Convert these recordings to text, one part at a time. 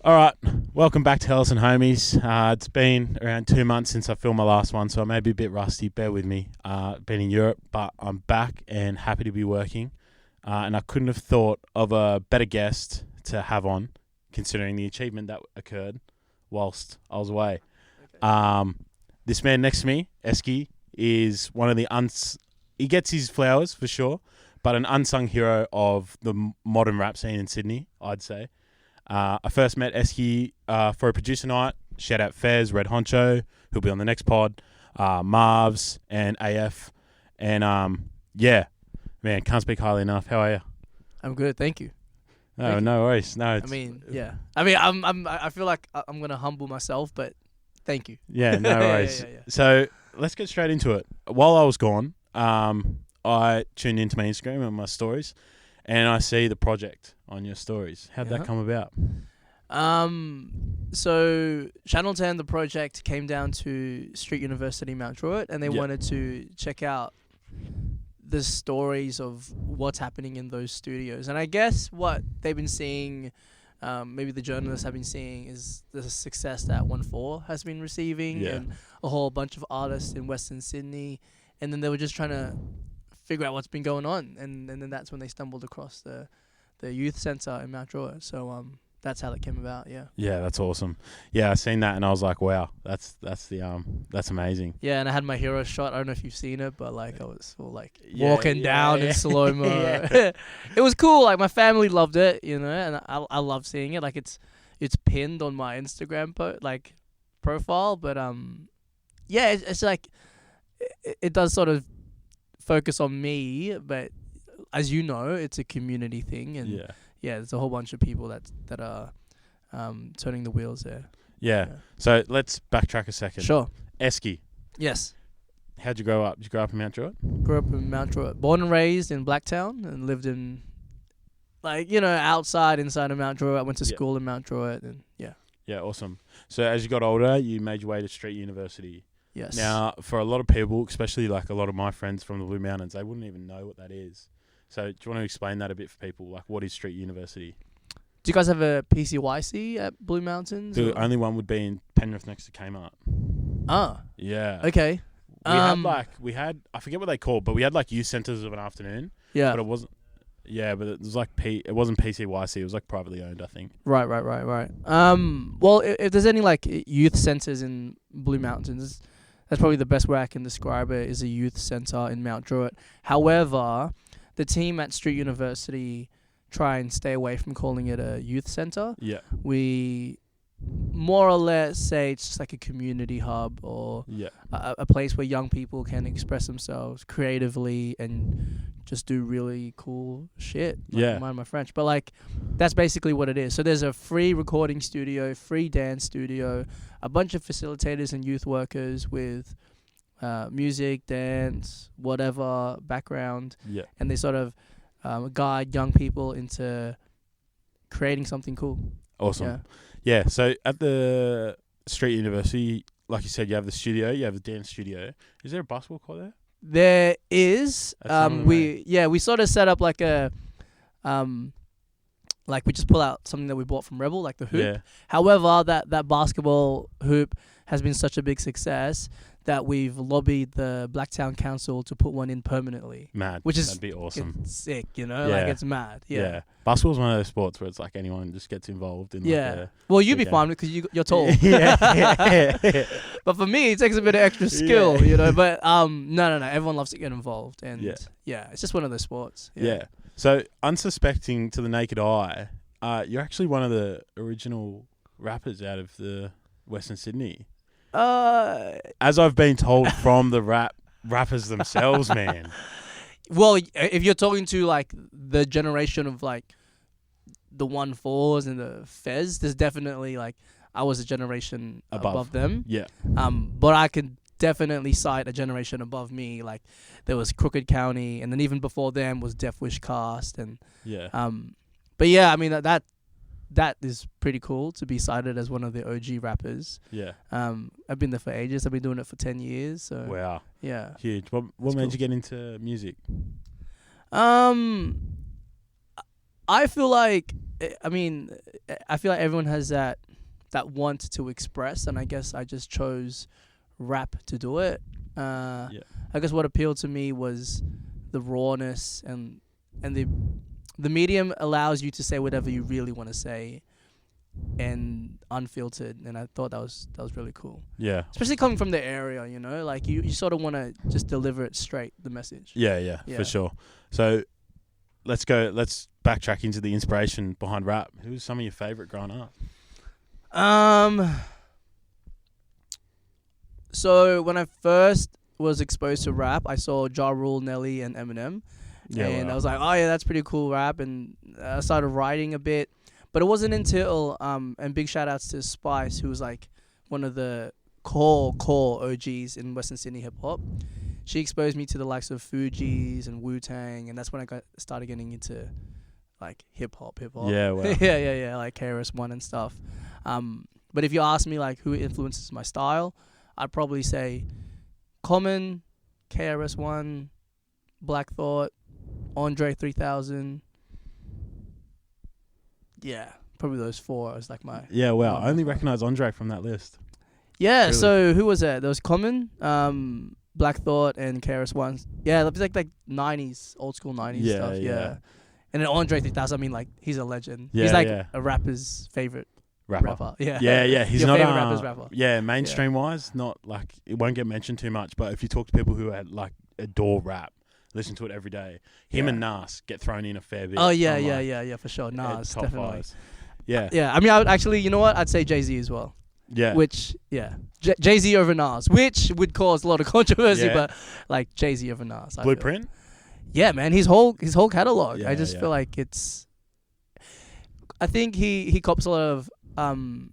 All right, welcome back to Hellas and Homies. It's been around 2 months since I filmed my last one, so I may be a bit rusty. Bear with me. Been in Europe, but I'm back and happy to be working. And I couldn't have thought of a better guest to have on, considering the achievement that occurred whilst I was away. Okay. This man next to me, Esky, is one of the he gets his flowers for sure, but an unsung hero of the modern rap scene in Sydney, I'd say. I first met Esky for a producer night. Shout out Fez, Red Honcho, who'll be on the next pod, Marvs and AF. And yeah, man, can't speak highly enough. How are you? I'm good, thank you. No worries. No, I feel like I'm gonna humble myself, but thank you. Yeah, no worries. Yeah. So let's get straight into it. While I was gone, I tuned into my Instagram and my stories, and I see the project on your stories. How'd that come about? So Channel 10, the project came down to Street University, Mount Druitt, and they wanted to check out the stories of what's happening in those studios. And I guess what they've been seeing, maybe the journalists have been seeing, is the success that Onefour has been receiving and a whole bunch of artists in Western Sydney. And then they were just trying to figure out what's been going on. And then that's when they stumbled across the youth centre in Mount Druitt. So that's how that came about. Yeah, that's awesome. Yeah, I seen that and I was like, wow, that's amazing. Yeah, and I had my hero shot. I don't know if you've seen it, but like I was walking down in slow mo. It was cool. Like my family loved it, and I love seeing it. Like it's pinned on my Instagram profile, but it's like it does sort of focus on me, but as you know, it's a community thing, and there's a whole bunch of people that are turning the wheels there. Yeah. So let's backtrack a second. Sure. Esky. Yes. How'd you grow up? Did you grow up in Mount Druitt? Grew up in Mount Druitt. Born and raised in Blacktown, and lived in, inside of Mount Druitt. I went to school in Mount Druitt, and yeah. Yeah, awesome. So as you got older, you made your way to Street University. Yes. Now, for a lot of people, especially like a lot of my friends from the Blue Mountains, they wouldn't even know what that is. So do you want to explain that a bit for people? Like, what is Street University? Do you guys have a PCYC at Blue Mountains? The only one would be in Penrith next to Kmart. Ah. Yeah. Okay. We had I forget what they called, but we had like youth centres of an afternoon. Yeah. But it wasn't. Yeah, but it was like it wasn't PCYC. It was like privately owned, I think. Right. Well, if there's any like youth centres in Blue Mountains, that's probably the best way I can describe it, is a youth centre in Mount Druitt. However, the team at Street University try and stay away from calling it a youth centre. Yeah. We more or less say it's just like a community hub, or a place where young people can express themselves creatively and just do really cool shit. Mind my French. But like, that's basically what it is. So there's a free recording studio, free dance studio, a bunch of facilitators and youth workers with music, dance, whatever background. Yeah. And they sort of guide young people into creating something cool. Awesome. Yeah. So at the Street University, like you said, you have the studio, you have the dance studio. Is there a basketball court there? There is. We sort of set up like a like we just pull out something that we bought from Rebel, like the hoop. Yeah. However, that basketball hoop has been such a big success that we've lobbied the Blacktown Council to put one in permanently. Mad. That'd be awesome. It's sick, like it's mad. Yeah. Basketball's one of those sports where it's like anyone just gets involved in. Well, you'd be fine because you're tall. yeah. But for me, it takes a bit of extra skill, But no. Everyone loves to get involved, and it's just one of those sports. Yeah. So unsuspecting to the naked eye, you're actually one of the original rappers out of the Western Sydney. As I've been told from the rappers themselves, man. Well, if you're talking to like the generation of like the Onefours and the Fez, there's definitely like I was a generation above them. Yeah. But I could definitely cite a generation above me. Like there was Crooked County, and then even before them was Death Wish Cast, and But yeah, I mean that is pretty cool to be cited as one of the OG rappers. Yeah. I've been there for ages. I've been doing it for 10 years. So wow. Yeah. Huge. What made you get into music? I feel like, I mean, I feel like everyone has that want to express, and I guess I just chose rap to do it. I guess what appealed to me was the rawness and the medium allows you to say whatever you really want to say, and unfiltered. And I thought that was really cool. Yeah. Especially coming from the area, you know, like you sort of want to just deliver it straight, the message. Yeah, for sure. So let's backtrack into the inspiration behind rap. Who's some of your favorite growing up? So when I first was exposed to rap, I saw Ja Rule, Nelly, and Eminem. Yeah, and I was like, oh yeah, that's pretty cool rap. And I started writing a bit. But it wasn't until, and big shout outs to Spice, who was like one of the core OGs in Western Sydney hip hop. She exposed me to the likes of Fugees and Wu-Tang, and that's when I started getting into like hip hop. Yeah, wow. yeah, like KRS-One and stuff. But if you ask me like who influences my style, I'd probably say Common, KRS-One, Black Thought, Andre 3000. Yeah, probably those four is like my... Yeah, wow. I only recognise Andre from that list. Yeah, Really? So who was that? There was Common, Black Thought, and KRS-One. Yeah, it was like 90s, old school 90s stuff. Yeah. And then Andre 3000, I mean, like, he's a legend. Yeah, he's like yeah. a rapper's favorite rapper. Yeah. Yeah. He's Your not favorite rapper's rapper. Yeah, mainstream wise, not like, it won't get mentioned too much, but if you talk to people who like adore rap, listen to it every day, him and Nas get thrown in a fair bit. Oh, yeah, for sure. Nas, top definitely. fives. Yeah. Yeah, I mean, I would actually, you know what? I'd say Jay-Z as well. Yeah. Which, Jay-Z over Nas, which would cause a lot of controversy, but like Jay-Z over Nas. Blueprint? Yeah, man, his whole catalog. Yeah, I just feel like it's... I think he cops a lot of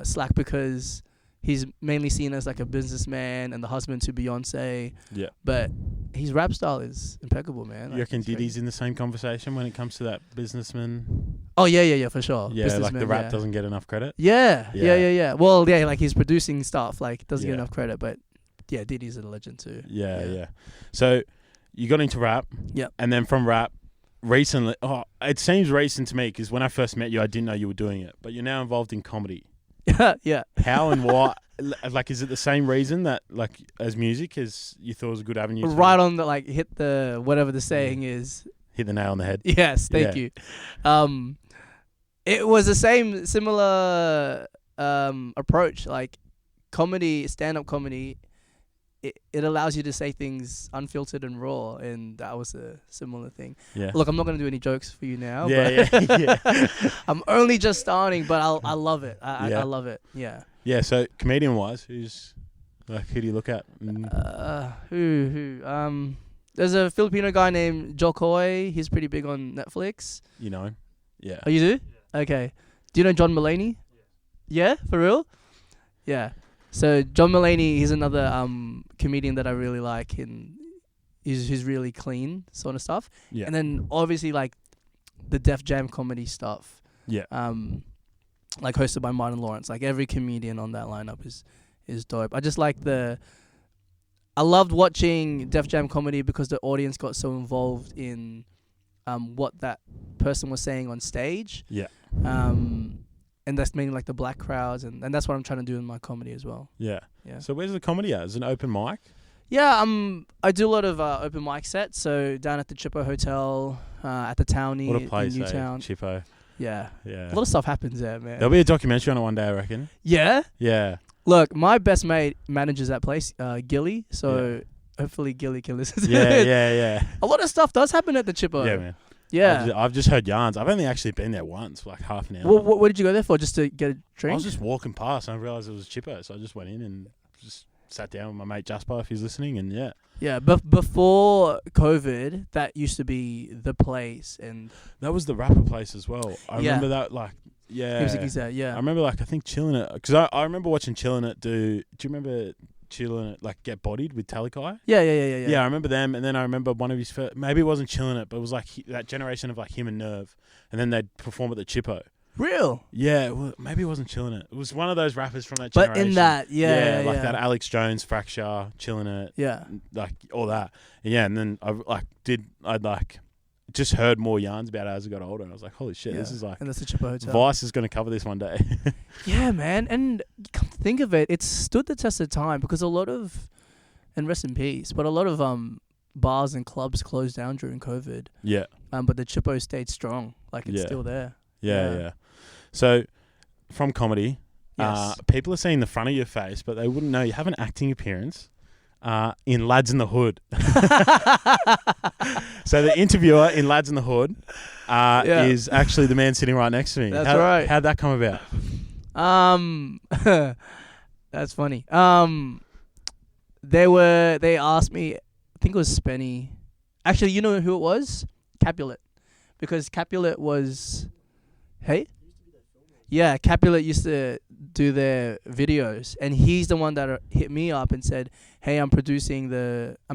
slack because he's mainly seen as like a businessman and the husband to Beyonce. Yeah. But his rap style is impeccable, man. You reckon Diddy's in the same conversation when it comes to that businessman? Oh, yeah, for sure. Yeah, like the rap doesn't get enough credit? Yeah. Well, yeah, like he's producing stuff, like doesn't get enough credit, but yeah, Diddy's a legend too. Yeah. So you got into rap. Yep. And then from rap, recently, it seems recent to me because when I first met you, I didn't know you were doing it, but you're now involved in comedy. Yeah. How and why? Like, is it the same reason that, like, as music, as you thought it was a good avenue? Right on the, like, hit the, whatever the saying is. Hit the nail on the head. Yes, thank you. It was the similar approach. Like, comedy, stand-up comedy, it allows you to say things unfiltered and raw, and that was a similar thing. Yeah. Look, I'm not going to do any jokes for you now. Yeah. I'm only just starting, but I love it. I love it. Yeah. Yeah. So comedian-wise, who do you look at? Who? There's a Filipino guy named Jokoy. He's pretty big on Netflix. You know? Yeah. Oh, you do? Yeah. Okay. Do you know John Mulaney? Yeah, for real? Yeah. So John Mulaney, he's another comedian that I really like, and he's really clean sort of stuff. Yeah. And then obviously like the Def Jam comedy stuff. Yeah. Like hosted by Martin Lawrence. Like every comedian on that lineup is dope. I just like I loved watching Def Jam comedy because the audience got so involved in what that person was saying on stage. Yeah. And that's mainly like the black crowds, and that's what I'm trying to do in my comedy as well. Yeah. So where's the comedy at? Is it an open mic? Yeah, I do a lot of open mic sets. So down at the Chippo Hotel, at the Townie What a place, in Newtown. Chippo. Yeah. Yeah. A lot of stuff happens there, man. There'll be a documentary on it one day, I reckon. Yeah? Yeah. Look, my best mate manages that place, Gilly. So hopefully Gilly can listen to it. Yeah. A lot of stuff does happen at the Chippo. Yeah, man. Yeah. I've just heard yarns. I've only actually been there once, for like half an hour. Well, what did you go there for? Just to get a drink? I was just walking past and I realised it was Chippo, so I just went in and just sat down with my mate Jasper, if he's listening, and yeah. Yeah, but before COVID, that used to be the place, and that was the rapper place as well. I remember that, like, yeah. Yeah. I remember, like, I think Chillin' It, because I remember watching Chillin' It do you remember Chillin' It, like, get bodied with Talakai? Yeah. Yeah, I remember them, and then I remember one of his first, maybe it wasn't Chillin' It, but it was like that generation of like him and Nerve, and then they'd perform at the Chippo. Real? Yeah, well, maybe it wasn't Chillin' It. It was one of those rappers from that generation. But in that, like that Alex Jones, Fracture, Chillin' It. Yeah. Like all that. And yeah, and then I'd just heard more yarns about it as I got older. And I was like, holy shit, this is like, and that's the Chipper Hotel. Vice is going to cover this one day. Yeah, man. And come to think of it, it's stood the test of time because a lot of, and rest in peace, but a lot of bars and clubs closed down during COVID. Yeah. But the Chippo stayed strong. Like, it's still there. Yeah. So, from comedy, people are seeing the front of your face, but they wouldn't know you have an acting appearance in Lads in the Hood. So the interviewer in Lads in the Hood is actually the man sitting right next to me. That's right. How'd that come about? That's funny. They asked me, I think it was Spenny. Actually, you know who it was? Capulet. Because Capulet was... Hey? Yeah, Capulet used to do their videos, and he's the one that hit me up and said, hey, I'm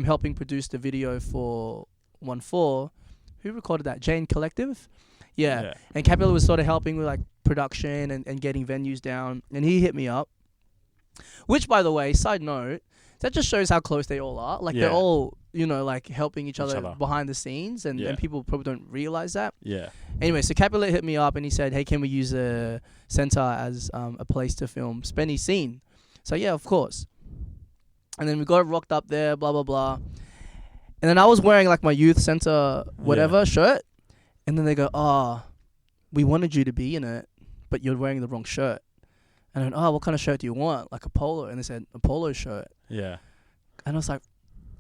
helping produce the video for Onefour. Who recorded that? Jane Collective? Yeah. And Capulet was sort of helping with like production and getting venues down, and he hit me up. Which, by the way, side note, that just shows how close they all are. Like, they're all, like helping each other behind the scenes, and people probably don't realize that. Yeah. Anyway, so Capulet hit me up, and he said, hey, can we use a centre as a place to film Spenny's scene? So, yeah, of course. And then we got it rocked up there, blah, blah, blah. And then I was wearing, like, my youth centre shirt. And then they go, we wanted you to be in it, but you're wearing the wrong shirt. And I went, what kind of shirt do you want? Like a polo? And they said, a polo shirt. Yeah. And I was like,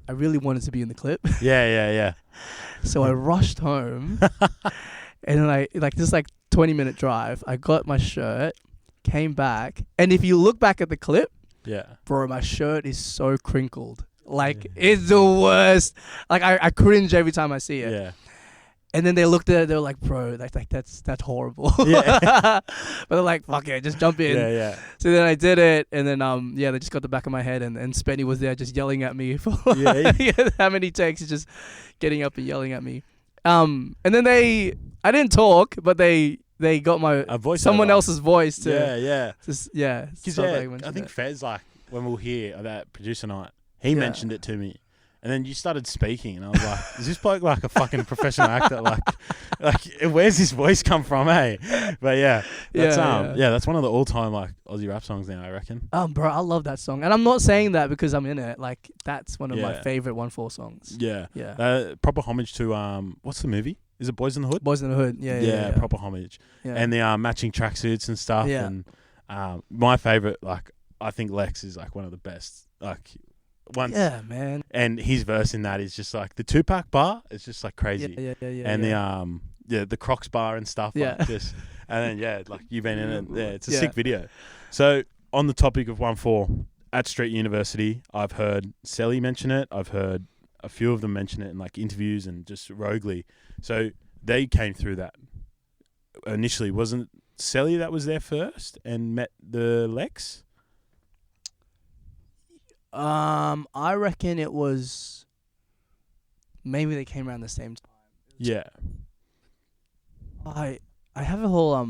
I really wanted to be in the clip. Yeah. So I rushed home. And then this 20-minute drive, I got my shirt, came back. And if you look back at the clip, bro, my shirt is so crinkled. It's the worst. Like, I cringe every time I see it. Yeah. And then they looked at it, they were like, bro, that's horrible. Yeah. But they're like, fuck it, just jump in. Yeah. So then I did it, and then they just got the back of my head, and Spenny was there just yelling at me for how many takes, just getting up and yelling at me. And then I didn't talk, but they got someone else's voice to I think Fez, when we were here at that producer night, he mentioned it to me. And then you started speaking, and I was like, is this bloke like a fucking professional actor? Like, where's his voice come from, hey? But that's one of the all-time, Aussie rap songs now, I reckon. Bro, I love that song. And I'm not saying that because I'm in it. Like, that's one of my favorite Onefour songs. Yeah. Proper homage to, what's the movie? Is it Boys in the Hood? Boys in the Hood, yeah. Proper homage. Yeah. And the matching tracksuits and stuff. Yeah. And my favorite, I think Lex is, one of the best, yeah, man. And his verse in that is just the Tupac bar. It's just crazy. Yeah. And the Crocs bar and stuff. And then you've been in it. Yeah, it's a sick video. So on the topic of Onefour at Street University, I've heard Selly mention it. I've heard a few of them mention it in interviews and just roguely. So they came through that initially. Wasn't Selly that was there first and met the Lex? I reckon it was maybe they came around the same time. Yeah. I have a whole I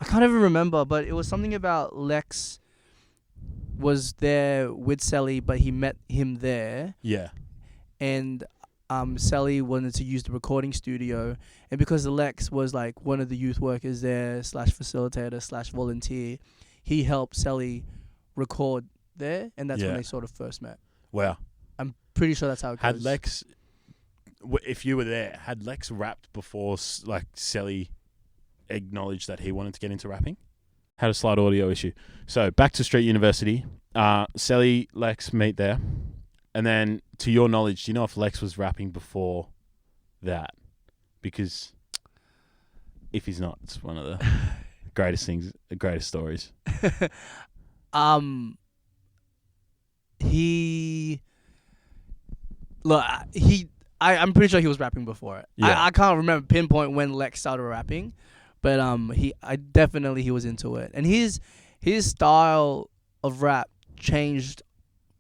can't even remember, but it was something about Lex was there with Selly, but he met him there. Yeah. And Selly wanted to use the recording studio, and because Lex was one of the youth workers there / facilitator / volunteer, he helped Selly record there, and that's when they sort of first met. Wow. I'm pretty sure that's how it goes. Had Lex, if you were there, had Lex rapped before Selly acknowledged that he wanted to get into rapping? Had a slight audio issue. So back to Street University. Selly, Lex meet there. And then, to your knowledge, do you know if Lex was rapping before that? Because if he's not, it's one of the greatest things, the greatest stories. I'm pretty sure he was rapping before it. Yeah. I can't remember pinpoint when Lex started rapping, but he was into it, and his style of rap changed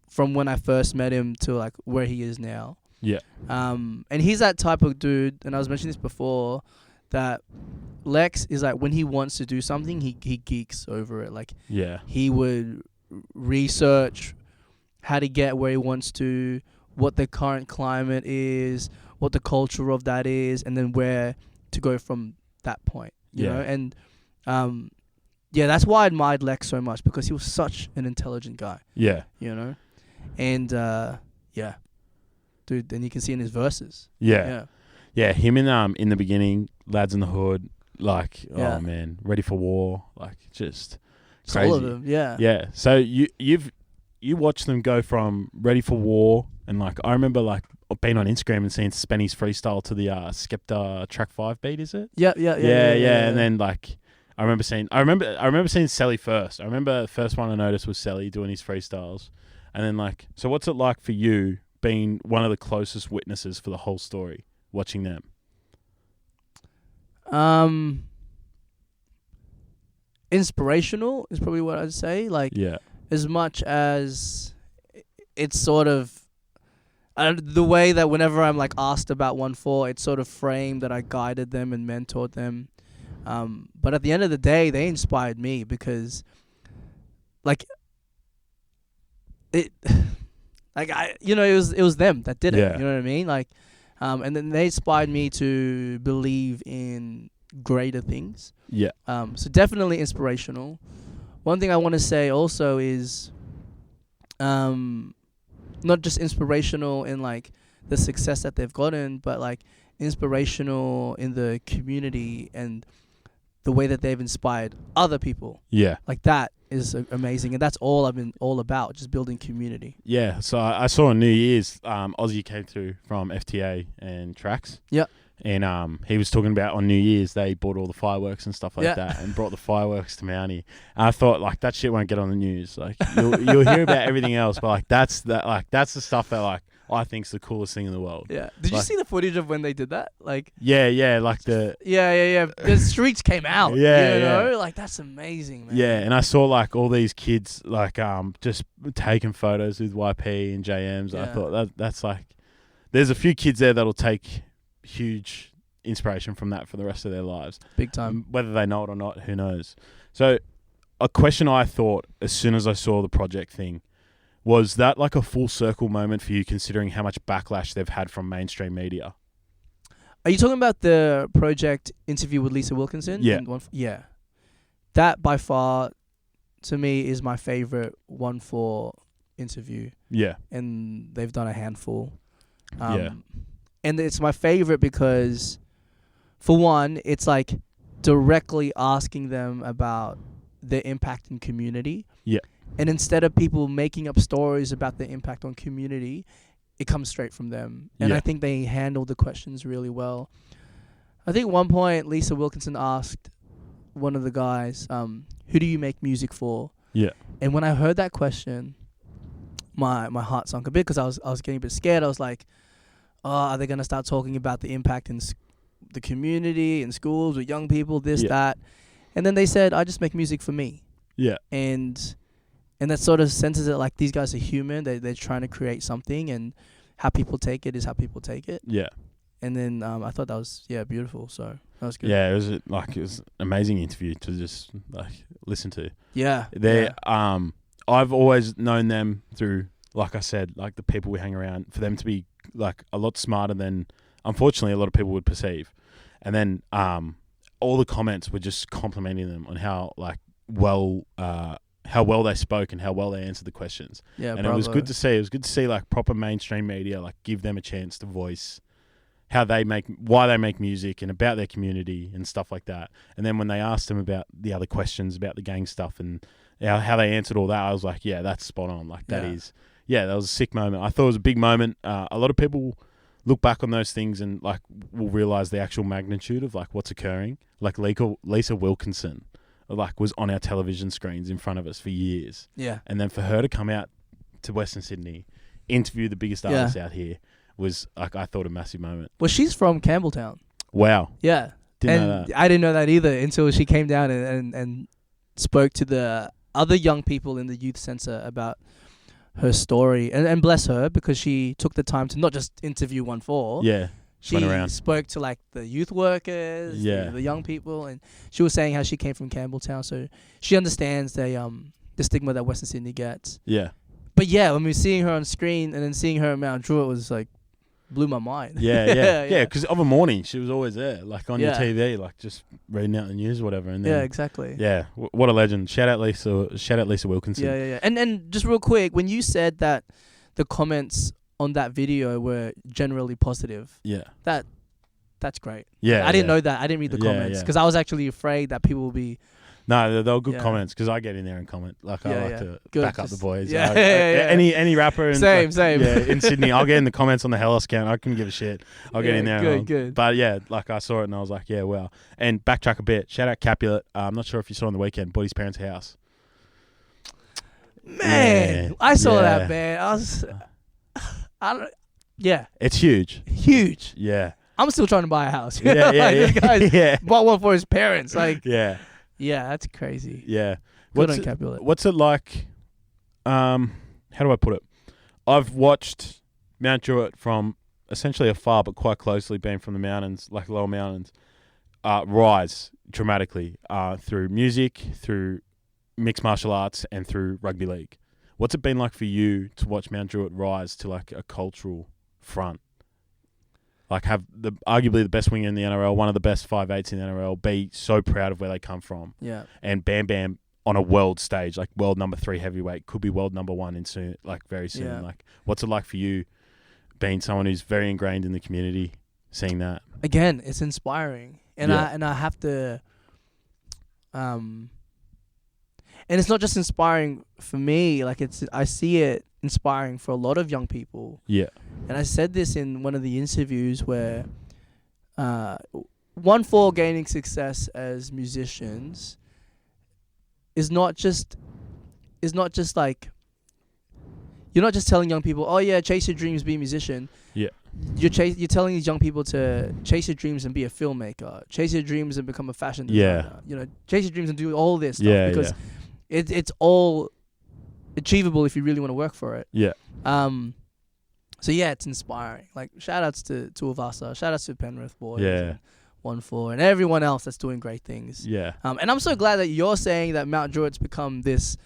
from when I first met him to where he is now. Yeah. And he's that type of dude, and I was mentioning this before, that Lex is when he wants to do something, he geeks over it. He would research how to get where he wants to, what the current climate is, what the culture of that is, and then where to go from that point. You know, and that's why I admired Lex so much, because he was such an intelligent guy. Yeah. You know, and dude, then you can see in his verses. Yeah. Him in the beginning, Lads in the Hood, like oh man, Ready for War, like just crazy. All of them. Yeah. So you watch them go from Ready for War, and like I remember like being on Instagram and seeing Spenny's freestyle to the Skepta track 5 beat, is it? Yeah. And then like I remember seeing Sally first. I remember the first one I noticed was Sally doing his freestyles. And then like, so what's it like for you being one of the closest witnesses for the whole story, watching them? Inspirational is probably what I'd say. Like, as much as it's sort of the way that whenever I'm like asked about Onefour, it's sort of framed that I guided them and mentored them. But at the end of the day, they inspired me, because like it was them that did it. You know what I mean? Like, and then they inspired me to believe in greater things. Yeah. So definitely inspirational. One thing I want to say also is, not just inspirational in like the success that they've gotten, but like inspirational in the community and the way that they've inspired other people. Yeah. Like that is amazing, and that's all I've been all about, just building community. Yeah. So I saw on New Year's, Aussie came through from FTA and Tracks. Yeah. And he was talking about on New Year's they bought all the fireworks and stuff like that, and brought the fireworks to Mountie. And I thought like that shit won't get on the news. Like you'll hear about everything else, but like that's the stuff that like I think's the coolest thing in the world. Yeah. Did you see the footage of when they did that? Like like the the streets came out. You know? Like that's amazing, man. Yeah, and I saw like all these kids like just taking photos with YP and JMs. I thought that's like there's a few kids there that'll take huge inspiration from that for the rest of their lives. Big time. Whether they know it or not, who knows? So a question I thought as soon as I saw the project thing, was that like a full circle moment for you, considering how much backlash they've had from mainstream media? Are you talking about the project interview with Lisa Wilkinson? Yeah. That by far, to me, is my favorite Onefour interview. Yeah. And they've done a handful. And it's my favorite because, for one, it's like directly asking them about their impact in community. Yeah. And instead of people making up stories about the impact on community, it comes straight from them. And I think they handled the questions really well. I think at one point, Lisa Wilkinson asked one of the guys, who do you make music for? Yeah. And when I heard that question, my heart sunk a bit, because I was getting a bit scared. I was like, oh, are they going to start talking about the impact in the community, in schools, with young people, that? And then they said, I just make music for me. Yeah. And that sort of senses it like these guys are human. They're trying to create something, and how people take it is how people take it. Yeah. And then I thought that was beautiful. So that was good. Yeah, it was an amazing interview to just like listen to. Yeah. I've always known them through, like I said, like the people we hang around, for them to be like a lot smarter than unfortunately a lot of people would perceive. And then all the comments were just complimenting them on how well they spoke and how well they answered the questions. Yeah, and bravo. It was good to see. It was good to see like proper mainstream media like give them a chance to voice why they make music and about their community and stuff like that. And then when they asked them about the other questions about the gang stuff and how they answered all that, I was like, yeah, that's spot on. Like that was a sick moment. I thought it was a big moment. A lot of people look back on those things and like will realize the actual magnitude of like what's occurring. Like Lisa Wilkinson like was on our television screens in front of us for years. Yeah. And then for her to come out to Western Sydney, interview the biggest artists out here, was like, I thought, a massive moment. Well, she's from Campbelltown. Wow. Yeah. Didn't know that. I didn't know that either until she came down and spoke to the other young people in the youth centre about her story. And bless her, because she took the time to not just interview Onefour. Yeah. She spoke to like the youth workers, the young people, and she was saying how she came from Campbelltown, so she understands the stigma that Western Sydney gets. Yeah. But yeah, when we were seeing her on screen and then seeing her at Mount Druitt was like blew my mind. Yeah. Because of a morning, she was always there, like on your Yeah. TV, like just reading out the news or whatever. And then, Yeah, exactly. Yeah, what a legend. Shout out Lisa Wilkinson. Yeah. And just real quick, when you said that the comments on that video were generally positive, Yeah. that's great. Yeah. I didn't know that. I didn't read the comments because I was actually afraid that people will be. No, they were good comments because I get in there and comment. Like I like to back up the boys. Yeah, Any rapper same. in Sydney, I'll get in the comments on the Hell account. I couldn't give a shit. I'll get in there. Good. But yeah, like I saw it and I was like, yeah, wow. And backtrack a bit. Shout out Capulet. I'm not sure if you saw on the weekend. Bought his parents' house. Man, I saw that, man. It's huge. Huge. Yeah. I'm still trying to buy a house. Yeah. Guys bought one for his parents. Like, yeah, that's crazy. Yeah. Good on Capulet. What's it like? How do I put it? I've watched Mount Druitt from essentially afar, but quite closely, being from the mountains, like lower mountains, rise dramatically through music, through mixed martial arts, and through rugby league. What's it been like for you to watch Mount Druitt rise to like a cultural front? Like have arguably the best winger in the NRL, one of the best 5'8" in the NRL, be so proud of where they come from. Yeah. And Bam Bam on a world stage, like world number 3 heavyweight, could be world number 1 very soon. Yeah. Like, what's it like for you, being someone who's very ingrained in the community, seeing that? Again, it's inspiring, and I have to, and it's not just inspiring for me. Like I see it inspiring for a lot of young people. Yeah. And I said this in one of the interviews where, Onefour gaining success as musicians is not just like, you're not just telling young people, oh yeah, chase your dreams, be a musician. Yeah. You're telling these young people to chase your dreams and be a filmmaker, chase your dreams and become a fashion designer. Yeah. Chase your dreams and do all this stuff because yeah. it's all achievable if you really want to work for it. Yeah. So yeah, it's inspiring. Like shout outs to Uvasa, shout outs to Penrith boys. Yeah. Onefour and everyone else that's doing great things. Yeah. And I'm so glad that you're saying that Mount Druitt's become this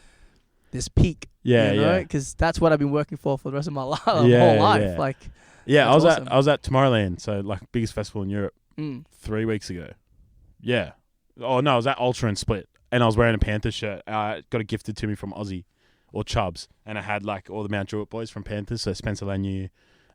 peak. Yeah. You know? Because that's what I've been working for the rest of my whole life. Yeah. Like. Yeah, I was at Tomorrowland, so like biggest festival in Europe 3 weeks ago. Yeah. Oh no, I was at Ultra and Split, and I was wearing a Panthers shirt. Got it gifted to me from Aussie or Chubbs, and I had like all the Mount Druitt boys from Panthers, so Spencer Lanier,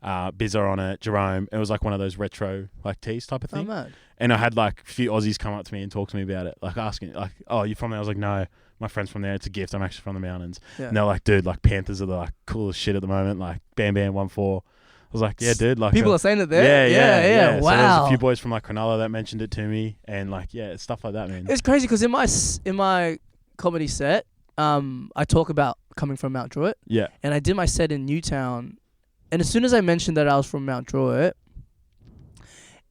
Bizzer on it, Jerome. It was like one of those retro like tees type of thing. Oh, mad. And I had like a few Aussies come up to me and talk to me about it, like asking like, "Oh, you from there?" I was like, "No, my friend's from there. It's a gift. I'm actually from the mountains." Yeah. And they're like, "Dude, like Panthers are the like coolest shit at the moment. Like Bam Bam 1-4." I was like, yeah, dude. Like people are saying it there. Yeah. Wow. So there was a few boys from like Cronulla that mentioned it to me, and like, yeah, it's stuff like that, man. It's crazy because in my comedy set, I talk about coming from Mount Druitt. Yeah. And I did my set in Newtown, and as soon as I mentioned that I was from Mount Druitt,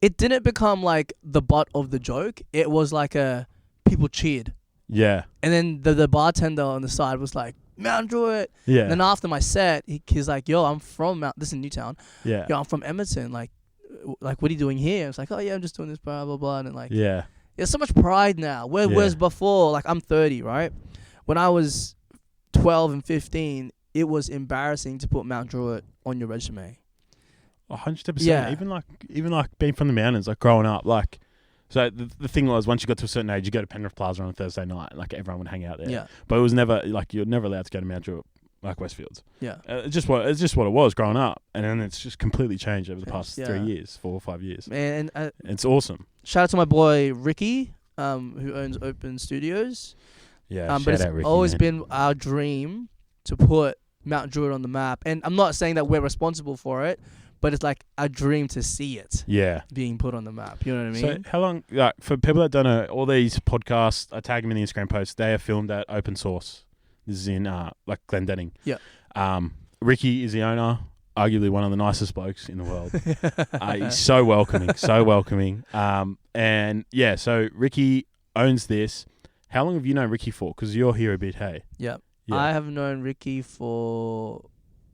it didn't become like the butt of the joke. It was like people cheered. Yeah. And then the bartender on the side was like, Mount Druitt. Yeah. And then after my set, he's like, yo, I'm from this is in Newtown. Yeah. Yo, I'm from Edmonton. Like, what are you doing here? I was like, oh yeah, I'm just doing this, blah blah blah. And then like, yeah, there's so much pride now. Whereas before, like I'm 30, right? When I was 12 and 15, it was embarrassing to put Mount Druitt on your resume. 100%. Yeah. Even like being from the mountains, like growing up, like. So the thing was, once you got to a certain age, you go to Penrith Plaza on a Thursday night. Like everyone would hang out there. Yeah. But it was never like you're never allowed to go to Mount Druitt, like Westfields. Yeah. It's just what it was growing up, and then it's just completely changed over the past 3 years, 4 or 5 years. Man, it's awesome. Shout out to my boy Ricky, who owns Open Studios. Yeah. But it's shout out Ricky, always man. been our dream to put Mount Druitt on the map, and I'm not saying that we're responsible for it. But it's like a dream to see it being put on the map. You know what I mean? So how long, for people that don't know, all these podcasts, I tag them in the Instagram posts, they are filmed at Open Source. This is in like Glendenning. Yeah. Ricky is the owner, arguably one of the nicest blokes in the world. He's so welcoming. And yeah, so Ricky owns this. How long have you known Ricky for? Because you're here a bit, hey? Yep. Yeah. I have known Ricky for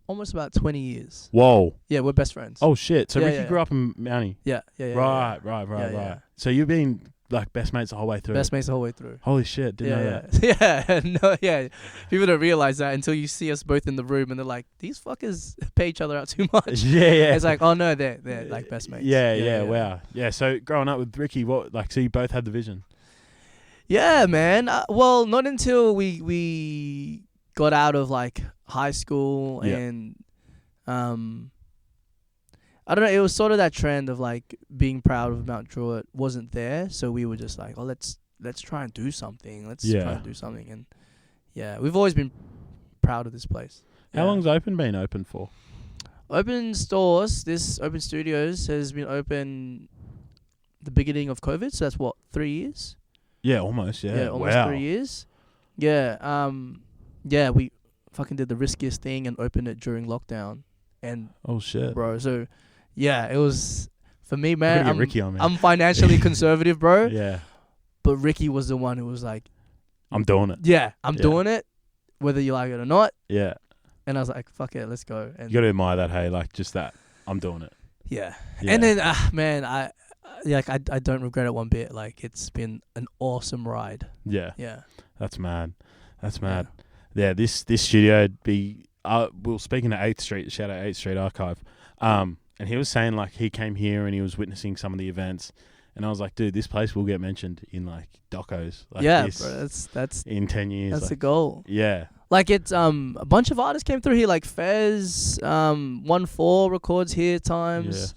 almost about 20 years. Whoa. Yeah, we're best friends. Oh, shit. So Ricky grew up in Mountie? Yeah. Right. Yeah. So you've been like best mates the whole way through? Best mates the whole way through. Holy shit! Didn't know that. Yeah, no, yeah. People don't realize that until you see us both in the room and they're like, these fuckers pay each other out too much. Yeah. It's like, oh no, they're like best mates. Yeah. Wow. Yeah. So growing up with Ricky, so you both had the vision. Yeah, man. Well, not until we got out of like high school and I don't know. It was sort of that trend of like being proud of Mount Druitt wasn't there, so we were just like, oh, let's try and do something. Let's try and do something, and we've always been proud of this place. How long's been open for? Open stores. This Open Studios has been open the beginning of COVID, so that's what 3 years. Yeah, almost. Yeah, almost 3 years. Yeah, we fucking did the riskiest thing and opened it during lockdown, and oh shit, bro. So. Yeah, it was for me, man. Get Ricky on, man. I'm financially conservative, bro. Yeah. But Ricky was the one who was like, I'm doing it. Yeah, I'm doing it, whether you like it or not. Yeah. And I was like, fuck it, let's go. And you got to admire that, hey, like just that. I'm doing it. Yeah. And then, man, I don't regret it one bit. Like, it's been an awesome ride. Yeah. Yeah. That's mad. Yeah, this studio we were speaking to 8th Street, shout out 8th Street Archive. And he was saying like he came here and he was witnessing some of the events, and I was like, dude, this place will get mentioned in like docos. Like this bro, that's in 10 years. That's like, the goal. Yeah. Like it's a bunch of artists came through here, like Fez, Onefour records here times.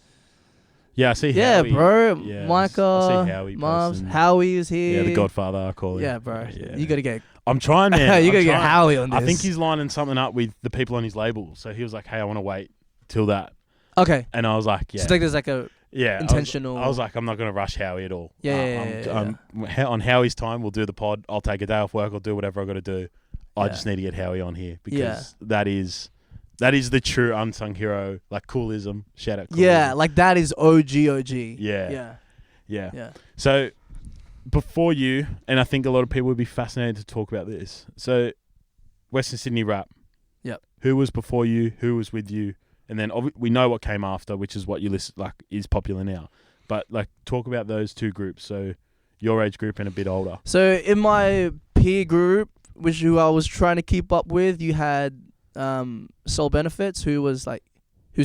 Yeah, I see Howie. Yeah, bro. Yeah, Micah, I see Howie Mavs, Howie is here. Yeah, the Godfather, I call him. Yeah, bro. Yeah. You gotta get. I'm trying, man. You gotta get Howie on this. I think he's lining something up with the people on his label. So he was like, "Hey, I want to wait till that." Okay. And I was like, "Yeah." So like there's like a intentional. I was like, I'm not gonna rush Howie at all. Yeah. On Howie's time, we'll do the pod. I'll take a day off work. I'll do whatever I got to do. I just need to get Howie on here because that is the true unsung hero, like coolism. Shout out. Coolism. Yeah, like that is OG. Yeah. So before you, and I think a lot of people would be fascinated to talk about this. So Western Sydney rap. Yep. Who was before you? Who was with you? And then we know what came after, which is what you list like is popular now. But like talk about those two groups. So your age group and a bit older. So in my peer group, who I was trying to keep up with, you had Soul Benefits, who's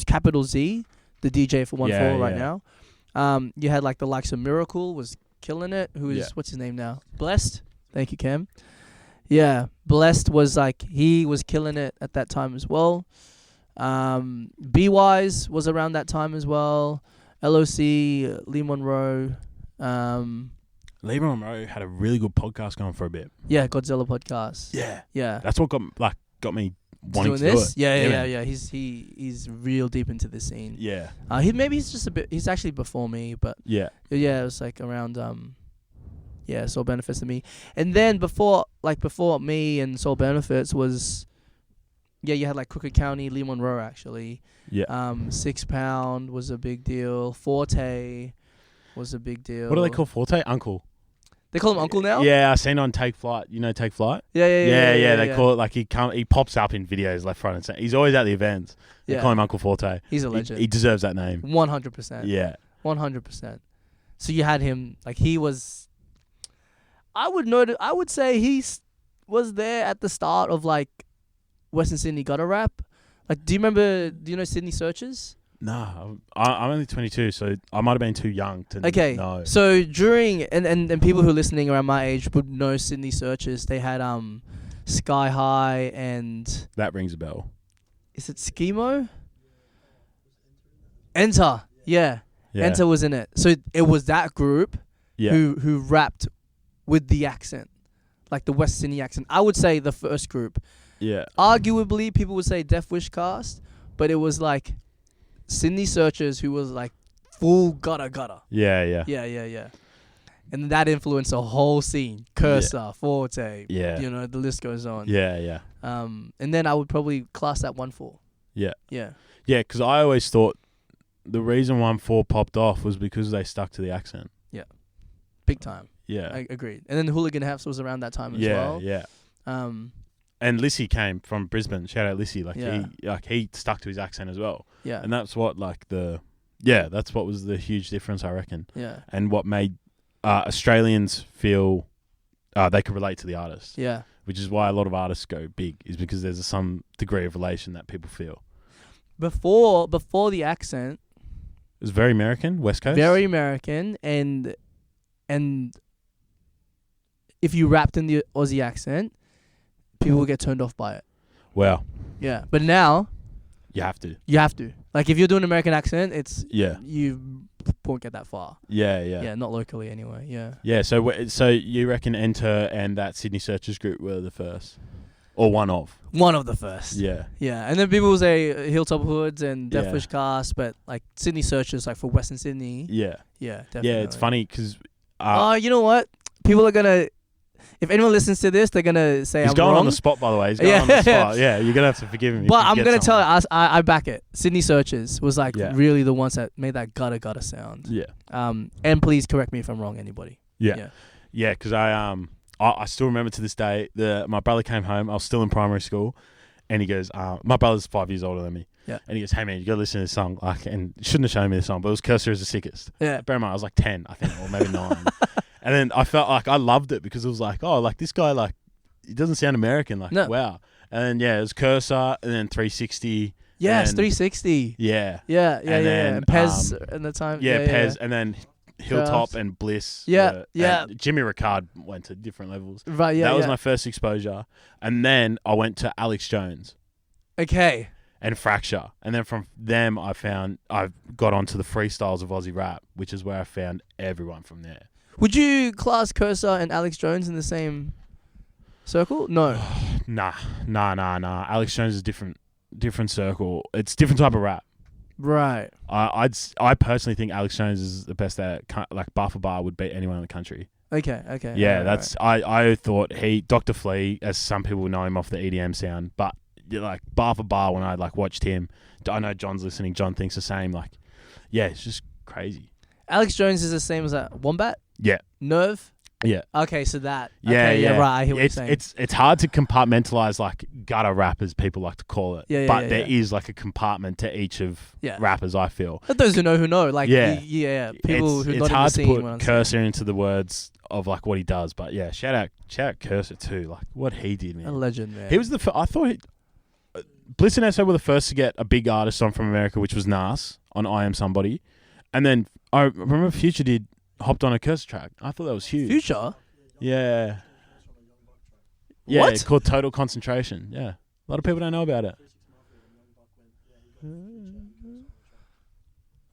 capital Z, the DJ for Onefour right now. You had like the likes of Miracle was killing it. What's his name now? Blessed. Thank you, Cam. Yeah, Blessed was like he was killing it at that time as well. B-Wise was around that time as well. LOC, Lee Monroe. Lee Monroe had a really good podcast going for a bit. Yeah, Godzilla podcast. Yeah. That's what got me wanting to do it. Yeah. He's real deep into this scene. Yeah. He's just a bit. He's actually before me, but yeah, it was like around Soul Benefits to me, and then before me and Soul Benefits was. Yeah, you had like Crooked County, Lee Monroe actually. Yeah. 6 Pound was a big deal. Forte was a big deal. What do they call Forte? Uncle. They call him Uncle now? Yeah, I seen on Take Flight. You know Take Flight? Yeah. They call it like he pops up in videos left, front, and center. He's always at the events. They call him Uncle Forte. He's a legend. He deserves that name. 100%. Yeah. 100%. So you had him like he was. I would say he was there at the start of like. Western Sydney gutter rap. Like, do you know Sydney Searchers? No, I'm only 22, so I might have been too young to know. So during, and people who are listening around my age would know Sydney Searchers. They had Sky High and... That rings a bell. Is it Schemo? Enter. Yeah. Enter was in it. So it was that group who rapped with the accent. Like the West Sydney accent. I would say the first group. Yeah. Arguably, people would say Death Wish Cast, but it was like Sydney Searchers who was like full gutter. Yeah. And that influenced the whole scene. Cursor, Forte. Yeah. You know, the list goes on. Yeah. And then I would probably class that Onefour. Yeah. Yeah. Yeah, because I always thought the reason Onefour popped off was because they stuck to the accent. Yeah. Big time. Yeah. I agreed. And then Hooligan Hefts was around that time as well. Yeah. And Lissy came from Brisbane. Shout out Lissy. He stuck to his accent as well. Yeah. And that's what that's what was the huge difference, I reckon. Yeah. And what made Australians feel they can relate to the artist. Yeah. Which is why a lot of artists go big, is because there's some degree of relation that people feel. Before the accent, It was very American, West Coast. very American, and if you rapped in the Aussie accent, people will get turned off by it. Wow. Yeah, but now You have to. you have to. Like, if you're doing an American accent, it's Yeah. you won't get that far. Yeah. Yeah, not locally anyway. Yeah. Yeah, so you reckon Enter and that Sydney Searchers group were the first? Or one of? One of the first. Yeah. Yeah, and then people will say Hilltop Hoods and Death Yeah. Wish Cast, but like Sydney Searchers, like for Western Sydney. Yeah. Yeah, definitely. Yeah, it's funny because... Oh, you know what? People are gonna... If anyone listens to this, they're gonna say he's I'm going wrong. on the spot, by the way. He's going on the spot. Yeah, you're going to have to forgive him. But I'm going to tell you, I back it. Sydney Searchers was like Yeah. really the ones that made that gutter sound. Yeah. And please correct me if I'm wrong, anybody. Yeah. Yeah, because I still remember to this day, my brother came home. I was still in primary school. And he goes, my brother's 5 years older than me. Yeah. And he goes, hey, man, you got to listen to this song. Like, and you shouldn't have shown me this song, but it was Cursor is the Sickest. Yeah. Bear in mind, I was like 10, I think, or maybe 9. And then I felt like I loved it because it was like, oh, like this guy, like, he doesn't sound American. Like, No. wow. And then, yeah, it was Cursor and then 360. Yes, and 360. Yeah. Yeah. And then, And Pez at the time. Yeah, Pez. And then Hilltop Curves. and Bliss. Yeah, yeah. and Jimmy Ricard went to different levels. Right, yeah. That was my first exposure. And then I went to Alex Jones. Okay. And Fracture. And then from them, I got onto the freestyles of Aussie rap, which is where I found everyone from there. Would you class Cursor and Alex Jones in the same circle? No. Nah. Alex Jones is different circle. It's different type of rap. Right. I personally think Alex Jones is the best at, like, bar for bar would beat anyone in the country. Okay. Yeah, I thought Dr. Flea, as some people know him off the EDM sound, but like bar for bar when I like watched him, I know John's listening. John thinks the same. Like, yeah, it's just crazy. Alex Jones is the same as that Wombat? Yeah. Nerve? Yeah. Okay, so that. Yeah, okay, yeah. Right, I hear what you're saying. It's hard to compartmentalize like gutter rap, as people like to call it. But there is like a compartment to each of rappers, I feel. But those who know. Like, people who it's not hard in the to scene. put Cursor into the words of like what he does. But yeah, shout out Cursor too. Like what he did, man. A legend, man. He was I thought Bliss and Esso were the first to get a big artist on from America, which was Nas on I Am Somebody. And then I remember Future hopped on a Cursor track. I thought that was huge. Future? Yeah. Yeah, What? it's called Total Concentration. Yeah. A lot of people don't know about it.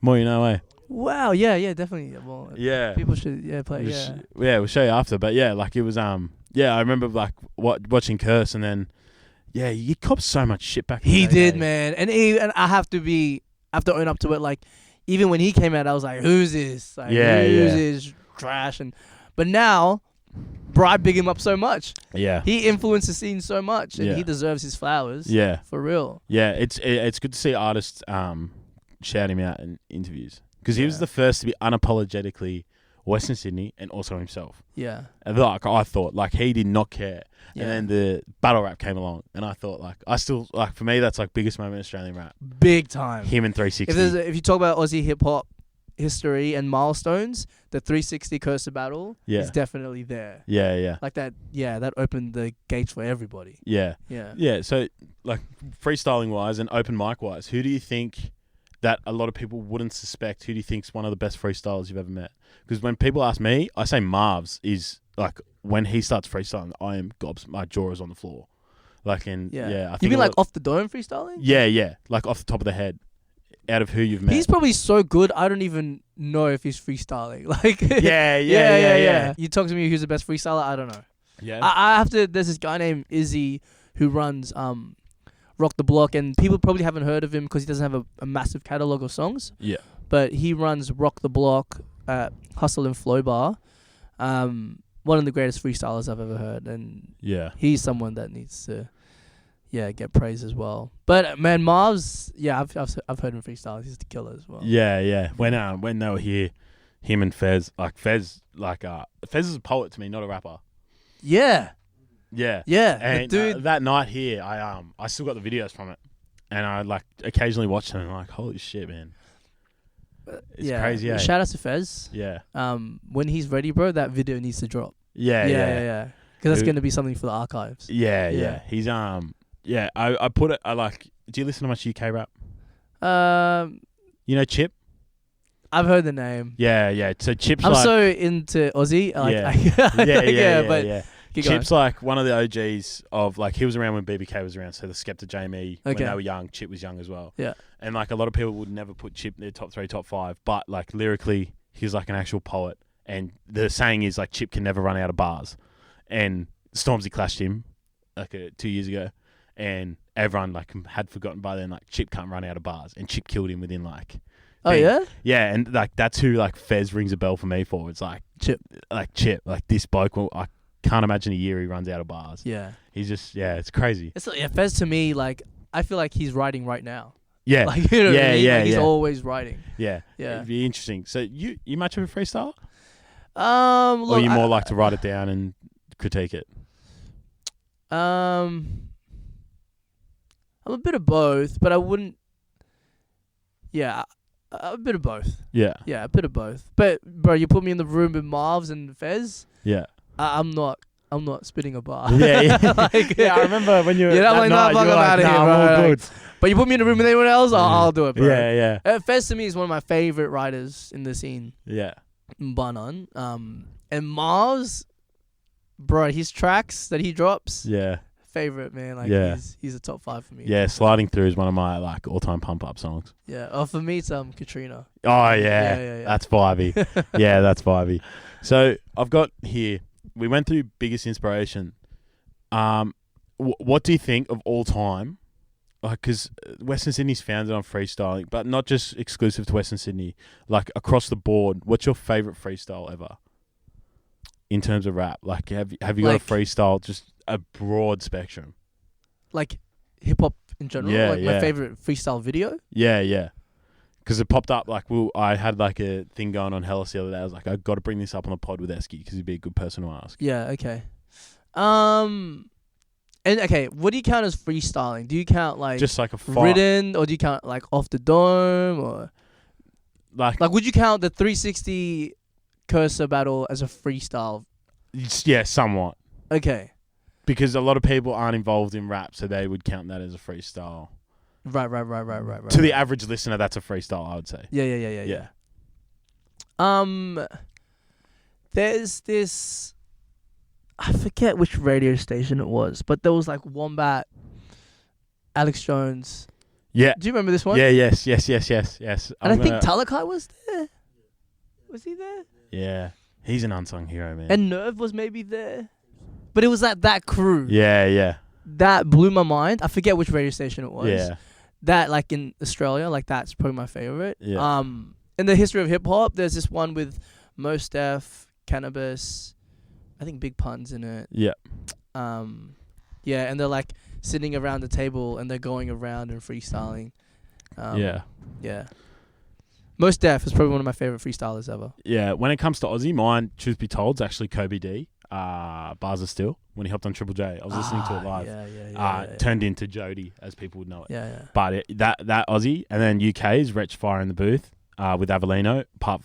More you know, eh? Wow, yeah, definitely. Well, Yeah. people should play, We'll show you after. But yeah, like it was I remember like watching Curse, and then he copped so much shit back in the He day. did, man. And I have to own up to it. Like, even when he came out, I was like, who's this? Like, who's this trash? But now, bro, I big him up so much. Yeah. He influenced the scene so much, and he deserves his flowers. Yeah. For real. Yeah, it's good to see artists shout him out in interviews, because he was the first to be unapologetically Western Sydney and also himself. Yeah. And like I thought, like he did not care. Yeah. And then the battle rap came along, and I thought, like, I still, like, for me, that's like biggest moment in Australian rap. Big time. Him and 360. If you talk about Aussie hip hop history and milestones, the 360 Cursor battle is definitely there. Yeah. Like that, that opened the gates for everybody. Yeah. Yeah. Yeah. So, like, freestyling wise and open mic wise, who do you think that a lot of people wouldn't suspect? Who do you think's one of the best freestylers you've ever met? Because when people ask me, I say Marv's is like, when he starts freestyling, I am my jaw is on the floor. Like, I think you mean like off the dome freestyling? Yeah. Like off the top of the head, out of who you've met. He's probably so good, I don't even know if he's freestyling. Like, yeah. You talk to me who's the best freestyler, I don't know. Yeah. I have to. There's this guy named Izzy who runs Rock the Block, and people probably haven't heard of him because he doesn't have a massive catalog of songs. Yeah. But he runs Rock the Block at Hustle and Flow Bar. One of the greatest freestylers I've ever heard, and he's someone that needs to get praise as well. But man, Marv's I've heard him freestyle. He's the killer as well. Yeah. When they were here, him and Fez, Fez is a poet to me, not a rapper. Yeah. And dude, that night here, I still got the videos from it, and I like occasionally watch them and I'm like, holy shit, man. It's crazy, eh? Shout out to Fez. Yeah. When he's ready, bro, that video needs to drop. Yeah. Because that's gonna be something for the archives. Yeah. He's yeah. I put it. I like. Do you listen to much UK rap? You know Chip? I've heard the name. Yeah. So Chip's I'm like, so into Aussie. yeah. Keep Chip's going. like one of the OGs of like, he was around when BBK was around, so the Skepta Jamie, when they were young, Chip was young as well. Yeah. And like a lot of people would never put Chip in their top 3, top 5, but like lyrically, he's like an actual poet. And the saying is like, Chip can never run out of bars. And Stormzy clashed him like 2 years ago, and everyone like had forgotten by then, like, Chip can't run out of bars, and Chip killed him within like. Oh yeah. Yeah, and like that's who like Fez rings a bell for me for. It's like Chip, like this bloke. I can't imagine a year he runs out of bars. Yeah. He's just it's crazy. It's Fez to me, like, I feel like he's writing right now. Yeah. Like, you know what I mean? Like, he's always writing. Yeah. Yeah. It'd be interesting. So you much of a freestyle? Look, or you more like to write it down and critique it? I'm a bit of both, but I wouldn't. Yeah, a bit of both. Yeah. Yeah, a bit of both. But bro, you put me in the room with Marvs and Fez. Yeah. I'm not spitting a bar. Yeah. Like, I remember when you were. I'm like, nah, fuck, I'm out of here, bro. I'm all good. But you put me in the room with anyone else, I'll do it, bro. Yeah. Fez to me is one of my favorite writers in the scene. Yeah. Banan. And Marvs, bro, his tracks that he drops. Yeah. Favorite, man. Like, he's a top 5 for me. Yeah, Sliding Through is one of my like all-time pump-up songs. Yeah. Oh, for me, it's Katrina. Oh yeah. That's vibey. Yeah, that's vibey. So I've got here. We went through biggest inspiration. What do you think of all time? Like, because Western Sydney's founded on freestyling, but not just exclusive to Western Sydney. Like across the board, what's your favorite freestyle ever? In terms of rap, like have you got a freestyle, just a broad spectrum? Like hip hop in general. Yeah, like my favorite freestyle video. Yeah. Because it popped up like, I had like a thing going on Hellas the other day. I was like, I've got to bring this up on the pod with Esky because he'd be a good person to ask. Yeah. Okay. And okay, what do you count as freestyling? Do you count like just like a written, or do you count like off the dome, or like would you count the 360 cursor battle as a freestyle? Yeah, somewhat. Okay. Because a lot of people aren't involved in rap, so they would count that as a freestyle. Right. To the average listener, that's a freestyle, I would say. Yeah. There's this, I forget which radio station it was, but there was like Wombat, Alex Jones. Yeah. Do you remember this one? Yeah, yes. And I think Talakai was there. Was he there? Yeah. He's an unsung hero, man. And Nerve was maybe there. But it was like that crew. Yeah. That blew my mind. I forget which radio station it was. Yeah. That, like, in Australia, like, that's probably my favorite. Yeah. In the history of hip-hop, there's this one with Mos Def, Cannabis, I think Big Pun's in it. Yeah. Yeah, and they're, like, sitting around the table and they're going around and freestyling. Yeah. Mos Def is probably one of my favorite freestylers ever. Yeah, when it comes to Aussie, mine, truth be told, is actually Kobe D. Bars of Steel, when he hopped on Triple J. I was listening to it live. Yeah. Turned into Jody, as people would know it. Yeah. But that Aussie, and then UK is Wretch Fire in the Booth with Avellino, part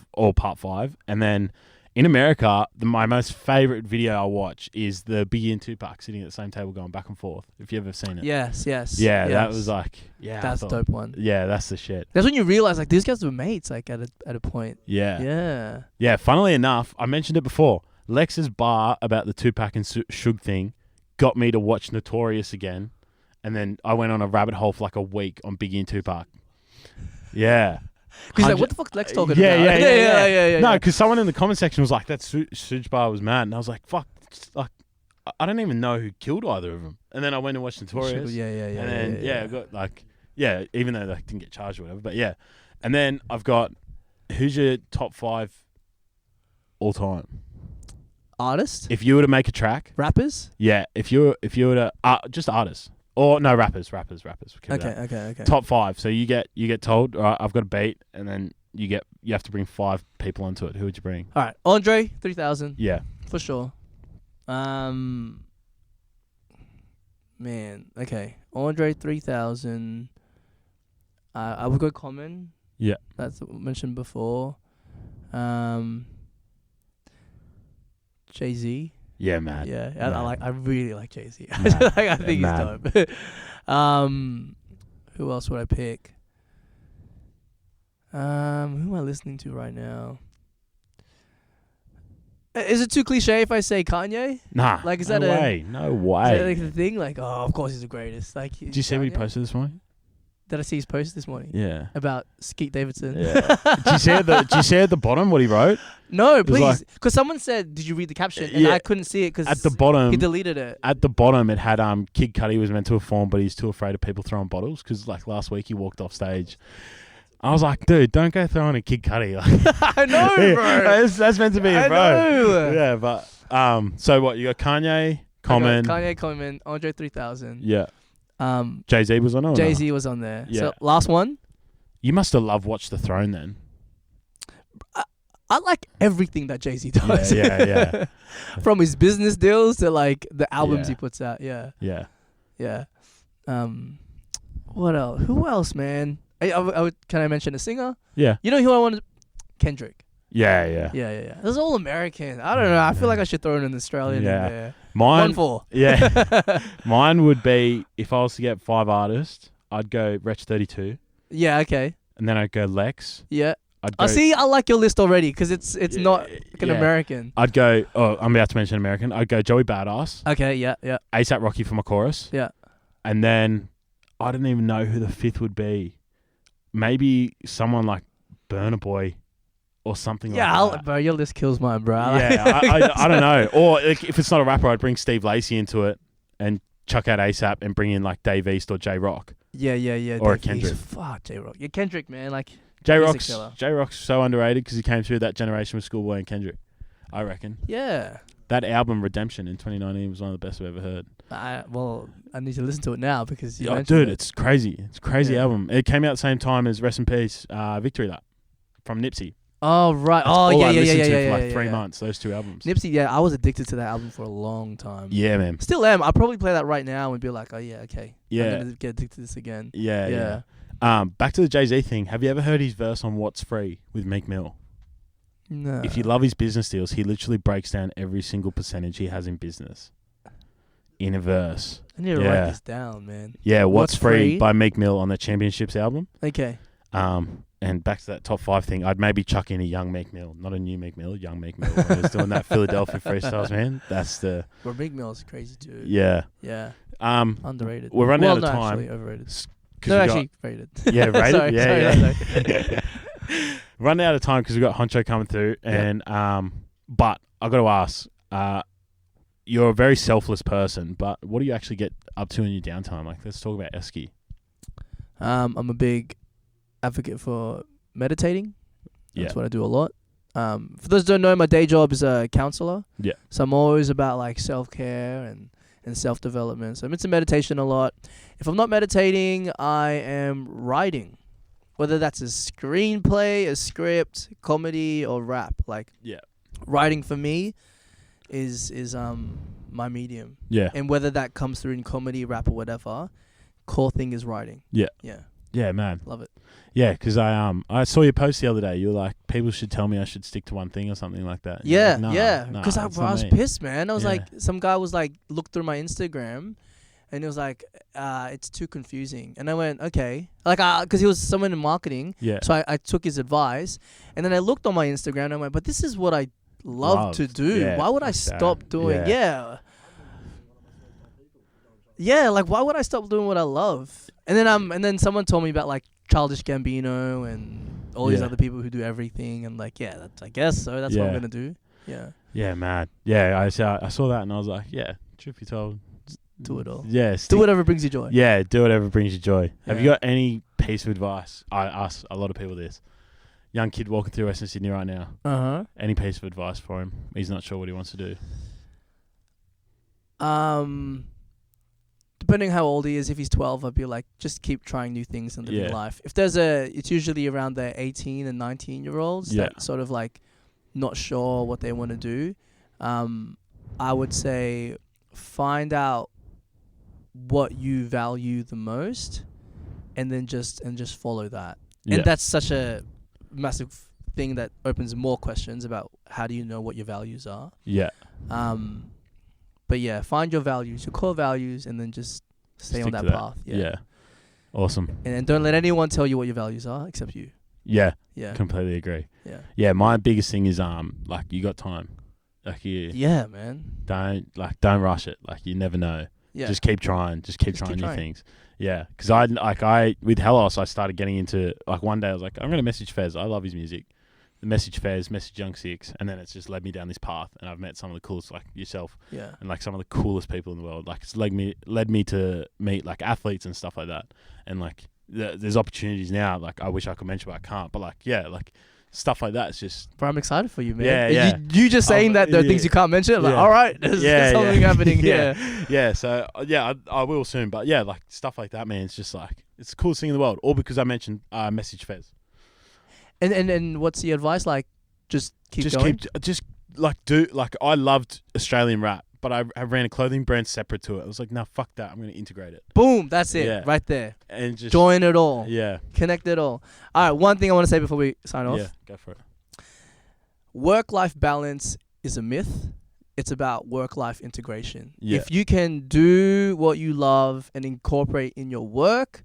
5. And then in America, my most favourite video I watch is the Biggie and Tupac sitting at the same table going back and forth, if you've ever seen it. Yes. Yeah, that was like, that's a dope one. Yeah, that's the shit. That's when you realise, like, these guys were mates, like, at a point. Yeah, funnily enough, I mentioned it before. Lex's bar about the Tupac and Suge thing got me to watch Notorious again, and then I went on a rabbit hole for like a week on Biggie and Tupac. Yeah. Because like, what the fuck's Lex talking about? Yeah. No, because someone in the comment section was like, that Suge bar was mad, and I was like, fuck, like, I don't even know who killed either of them. And then I went and watched Notorious. And then I got like, even though they didn't get charged or whatever, but yeah. And then I've got, who's your top 5 all time? Artists? If you were to make a track, rappers? Yeah, if you were to just artists, or no, rappers. Okay. Top 5. So you get told, all right, I've got a beat, and then you have to bring 5 people onto it. Who would you bring? All right, Andre 3000. Yeah, for sure. Man, okay, Andre 3000. I would go Common. Yeah. That's mentioned before. Jay-Z. Yeah, mad. Yeah, Mad. I really like Jay-Z. Mad. I think Mad. he's dope. Who else would I pick? Who am I listening to right now? Is it too cliche if I say Kanye? Nah. Like, is no that way. No is that way. like the thing? Like, oh, of course he's the greatest. Like, Did you see what he posted this morning? Did I see his post this morning? Yeah. About Skeet Davidson. Yeah. Did you see at the bottom what he wrote? No, was please. Because someone said, did you read the caption? And Yeah. I couldn't see it because At the bottom, he deleted it. At the bottom, it had Kid Cudi was meant to perform, but he's too afraid of people throwing bottles because like last week he walked off stage. I was like, dude, don't go throwing a Kid Cudi. Like, I know, bro. that's meant to be I a bro. know. Yeah, but so what? You got Kanye, Common. Kanye, Common, Andre 3000. Yeah. Jay-Z was on it. Jay-Z was on there. Yeah. So last one. You must have loved Watch the Throne then. I like everything that Jay-Z does. Yeah. From his business deals to like the albums Yeah. he puts out. Yeah. Yeah. Yeah. What else? Who else, man? Can I mention a singer? Yeah. You know who I want to... Kendrick. Yeah. Yeah. This is all American. I don't know. I feel like I should throw in an Australian Yeah. in there. Mine. Onefour. Yeah. Mine would be, if I was to get 5 artists, I'd go Wretch 32, Yeah, okay. and then I'd go Lex. Yeah. I'd go, See, I like your list already because it's not like an yeah. American. I'd go, I'm about to mention American. I'd go Joey Badass, Okay, yeah. ASAP Rocky for my chorus. Yeah. And then I don't even know who the 5th would be. Maybe someone like Burna Boy or something Yeah, like that. bro, your list kills mine, bro. Yeah, I don't know. Or like, if it's not a rapper, I'd bring Steve Lacy into it and chuck out ASAP and bring in like Dave East or J Rock. Yeah. Or Dave Kendrick. East. Fuck, J Rock. Yeah, Kendrick, man. Like, J he's a Rock's killer. so underrated because he came through that generation with Schoolboy and Kendrick. I reckon Yeah. that album Redemption in 2019 was one of the best I've ever heard. I need to listen to it now because you Yeah, mentioned dude, it. it's crazy. It's a crazy Yeah. album. It came out at the same time as Rest in Peace, Victory Lap from Nipsey. Oh, right. That's Oh, all yeah, I yeah, listened yeah, to yeah, for like yeah, 3 yeah. months. Those 2 albums. Nipsey, yeah, I was addicted to that album for a long time. Yeah, man. Still am. I'll probably play that right now and be like, oh, yeah, okay. Yeah. I'm going to get addicted to this again. Yeah. Back to the Jay-Z thing. Have you ever heard his verse on What's Free with Meek Mill? No. If you love his business deals, he literally breaks down every single percentage he has in business in a verse. I need to Yeah. write this down, man. Yeah, What's What's Free Free? by Meek Mill on the Championships album. Okay. And back to that top 5 thing, I'd maybe chuck in a young Meek Mill, not a new Meek Mill, young Meek Mill. When he was doing that Philadelphia freestyles, man. That's the Well, Big Mill is crazy too. yeah. Yeah. Um, Underrated. we're running out of no, time. Actually, overrated. 'cause No, we actually, rated. yeah, rated. Sorry, yeah. Running out of time because we got Honcho coming through, and but I got to ask, you're a very selfless person, but what do you actually get up to in your downtime? Like, let's talk about Esky. I'm a big advocate for meditating. That's what I do a lot. For those who don't know, my day job is a councillor. Yeah. So I'm always about like self-care and self-development. So I'm into meditation a lot. If I'm not meditating, I am writing. Whether that's a screenplay, a script, comedy, or rap. Like, writing for me is my medium. Yeah. And whether that comes through in comedy, rap, or whatever, core thing is writing. Yeah. Yeah. Yeah, man. Love it. Yeah, because I saw your post the other day. You were like, people should tell me I should stick to one thing or something like that. And you're Yeah, like, nah, yeah. nah, Because I it's not was me. pissed, man. I was Yeah. like, some guy was like, looked through my Instagram, and it was like, it's too confusing. And I went, okay, like, because he was someone in marketing, Yeah. so I took his advice, and then I looked on my Instagram and I went, but this is what I love to do. Yeah, Why would I fuck that. stop doing? Yeah, like why would I stop doing what I love? And then someone told me about like Childish Gambino and all these Yeah. other people who do everything, and like, yeah, I guess so. That's what I'm Yeah. gonna do. Yeah. Yeah, mad. Yeah, I saw that and I was like, yeah, truth be told, Do it all. yeah, Do whatever brings you joy. Yeah, do whatever brings you joy. Have you Yeah. got any piece of advice? I ask a lot of people this. Young kid walking through Western Sydney right now. Any piece of advice for him? He's not sure what he wants to do. Depending how old he is, if he's 12, I'd be like, just keep trying new things and living Yeah. life. If it's usually around the 18 and 19-year-olds Yeah. that sort of like not sure what they want to do. I would say find out what you value the most, and then just follow that. Yeah. And that's such a massive thing that opens more questions about how do you know what your values are. Yeah. But yeah, find your values, your core values, and then just stay on Stick that to path. Yeah. Awesome. And then don't let anyone tell you what your values are except you. Yeah. Yeah. Completely agree. Yeah. Yeah. My biggest thing is like you got time. Like Yeah, man. don't rush it. Like you never know. Yeah. Just keep trying. Just keep trying new trying. things. Yeah. Because I with Hellos, I started getting into like one day I was like, I'm gonna message Fez. I love his music. Message Fez, message Young Six, and then it's just led me down this path, and I've met some of the coolest, like yourself, and like some of the coolest people in the world. Like it's led me to meet like athletes and stuff like that, and like there's opportunities now. Like I wish I could mention, but I can't. But like like stuff like that. It's just. Bro, I'm excited for you, man. Yeah. You just saying that there are things you can't mention. I'm like, all right, there's something happening here. Yeah. So I will soon. But yeah, like stuff like that, man. It's just like it's the coolest thing in the world. All because I mentioned message Fez. And what's the advice? Like, just going? I loved Australian rap, but I ran a clothing brand separate to it. I was like, no, fuck that. I'm going to integrate it. Boom. That's it. Right there. And just join it all. Yeah. Connect it all. All right. One thing I want to say before we sign off. Yeah. Go for it. Work-life balance is a myth. It's about work-life integration. Yeah. If you can do what you love and incorporate in your work,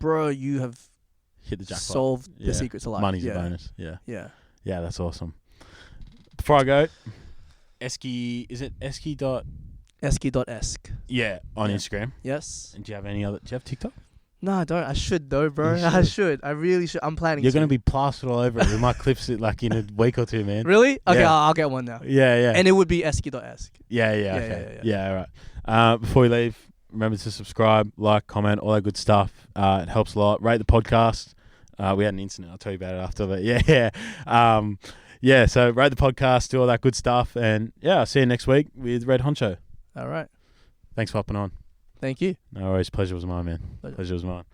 bro, you have hit the jackpot. Solved the secret to life. Money's a bonus. Yeah. Yeah. Yeah, that's awesome. Before I go, Esky, is it Esky.? Esky.esk. Yeah, on Instagram. Yes. And do you have TikTok? No, I don't. I should though, bro. I should. I really should. I'm planning. You're going to be plastered all over it. We might clip it like in a week or two, man. Really? Okay, yeah. I'll get one now. Yeah. And it would be Esky.esk. Yeah, okay. Yeah, all right. Before we leave, remember to subscribe, like, comment, all that good stuff. It helps a lot. Rate the podcast. We had an incident. I'll tell you about it after. But yeah. So rate the podcast, do all that good stuff. And I'll see you next week with Red Honcho. All right. Thanks for hopping on. Thank you. No worries. Pleasure was mine, man. Pleasure was mine.